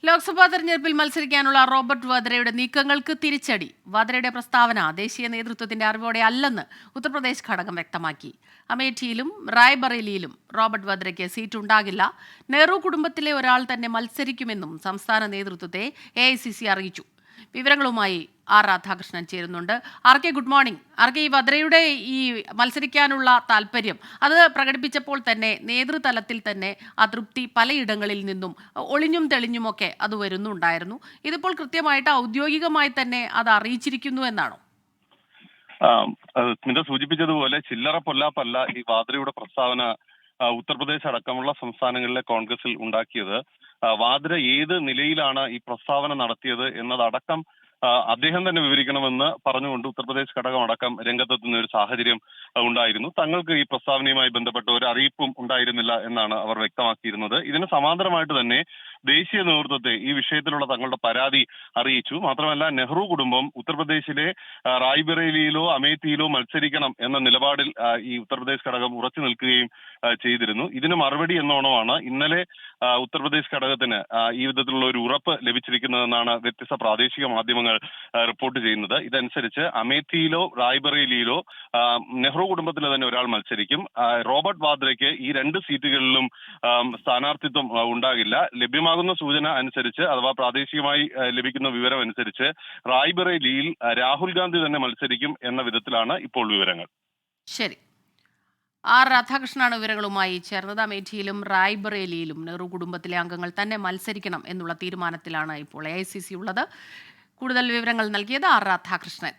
ലോക്സഭാ തെരഞ്ഞെടുപ്പിൽ മത്സരിക്കാനുള്ള റോബർട്ട് വാദ്രയുടെ നീക്കങ്ങൾക്ക് തിരിച്ചടി. വാദ്രയുടെ പ്രസ്താവന ദേശീയ നേതൃത്വത്തിന്റെ അറിവോടെ അല്ലെന്ന് ഉത്തർപ്രദേശ് ഘടകം വ്യക്തമാക്കി. അമേഠിയിലും റായ്ബറേലിയിലും റോബർട്ട് വാദ്രയ്ക്ക് സീറ്റ് ഉണ്ടാകില്ല. നെഹ്റു കുടുംബത്തിലെ ഒരാൾ തന്നെ മത്സരിക്കുമെന്നും സംസ്ഥാന നേതൃത്വത്തെ AICC അറിയിച്ചു. വിവരങ്ങളുമായി രാധാകൃഷ്ണൻ ചേരുന്നുണ്ട്. RK, good morning. ആർ.കെ, ഈ വദ്രയുടെ ഈ മത്സരിക്കാനുള്ള താല്പര്യം അത് പ്രകടിപ്പിച്ചപ്പോൾ തന്നെ നേതൃതലത്തിൽ തന്നെ അതൃപ്തി പലയിടങ്ങളിൽ നിന്നും ഒളിഞ്ഞും തെളിഞ്ഞുമൊക്കെ അത് വരുന്നുണ്ടായിരുന്നു. ഇതിപ്പോൾ കൃത്യമായിട്ട് ഔദ്യോഗികമായി തന്നെ അത് അറിയിച്ചിരിക്കുന്നു എന്നാണോ? സ്മിത സൂചിപ്പിച്ചതുപോലെ ചില്ലറ പൊല്ലാപ്പല്ല ഈ വാദ്രയുടെ പ്രസ്താവന ഉത്തർപ്രദേശ് അടക്കമുള്ള സംസ്ഥാനങ്ങളിലെ കോൺഗ്രസിൽ ഉണ്ടാക്കിയത്. വാദ്ര ഏത് നിലയിലാണ് ഈ പ്രസ്താവന നടത്തിയത് എന്നതടക്കം അദ്ദേഹം തന്നെ വിവരിക്കണമെന്ന് പറഞ്ഞുകൊണ്ട് ഉത്തർപ്രദേശ് ഘടകം അടക്കം രംഗത്തെത്തുന്ന ഒരു സാഹചര്യം ഉണ്ടായിരുന്നു. തങ്ങൾക്ക് ഈ പ്രസ്താവനയുമായി ബന്ധപ്പെട്ട ഒരു അറിയിപ്പും ഉണ്ടായിരുന്നില്ല എന്നാണ് അവർ വ്യക്തമാക്കിയിരുന്നത്. ഇതിന് സമാന്തരമായിട്ട് തന്നെ ദേശീയ നേതൃത്വത്തെ ഈ വിഷയത്തിലുള്ള തങ്ങളുടെ പരാതി അറിയിച്ചു. മാത്രമല്ല നെഹ്റു കുടുംബം ഉത്തർപ്രദേശിലെ റായ്ബറേലിയിലോ അമേഠിയിലോ മത്സരിക്കണം എന്ന നിലപാടിൽ ഈ ഉത്തർപ്രദേശ് ഘടകം ഉറച്ചു നിൽക്കുകയും ചെയ്തിരുന്നു. ഇതിന് മറുപടി എന്നോണമാണ് ഇന്നലെ ഉത്തർപ്രദേശ് ഘടകത്തിന് ഈ വിധത്തിലുള്ള ഒരു ഉറപ്പ് ലഭിച്ചിരിക്കുന്നതെന്നാണ് വ്യത്യസ്ത പ്രാദേശിക മാധ്യമങ്ങൾ റിപ്പോർട്ട് ചെയ്യുന്നത്. ഇതനുസരിച്ച് അമേഠിയിലോ റായ്ബറേലിയിലോ നെഹ്റു കുടുംബത്തിലെ തന്നെ ഒരാൾ മത്സരിക്കും. റോബർട്ട് വാദ്രയ്ക്ക് ഈ രണ്ട് സീറ്റുകളിലും സ്ഥാനാർത്ഥിത്വം ഉണ്ടാകില്ല. ലഭ്യമാകുന്ന സൂചന അനുസരിച്ച് അഥവാ പ്രാദേശികമായി ലഭിക്കുന്ന വിവരം അനുസരിച്ച് റായ്ബറേലിയിൽ രാഹുൽ ഗാന്ധി തന്നെ മത്സരിക്കും എന്ന വിധത്തിലാണ് ഇപ്പോൾ വിവരങ്ങൾ. ശരി. രാധാകൃഷ്ണനാണ് വിവരങ്ങളുമായി ചേർന്നത്. അമേഠിയിലും റായ്ബറേലിയിലും നെഹ്റു കുടുംബത്തിലെ അംഗങ്ങൾ തന്നെ മത്സരിക്കണം എന്നുള്ള തീരുമാനത്തിലാണ് ഇപ്പോൾ AICC ഉള്ളത്. കൂടുതൽ വിവരങ്ങൾ നൽകിയത് രാധാകൃഷ്ണൻ.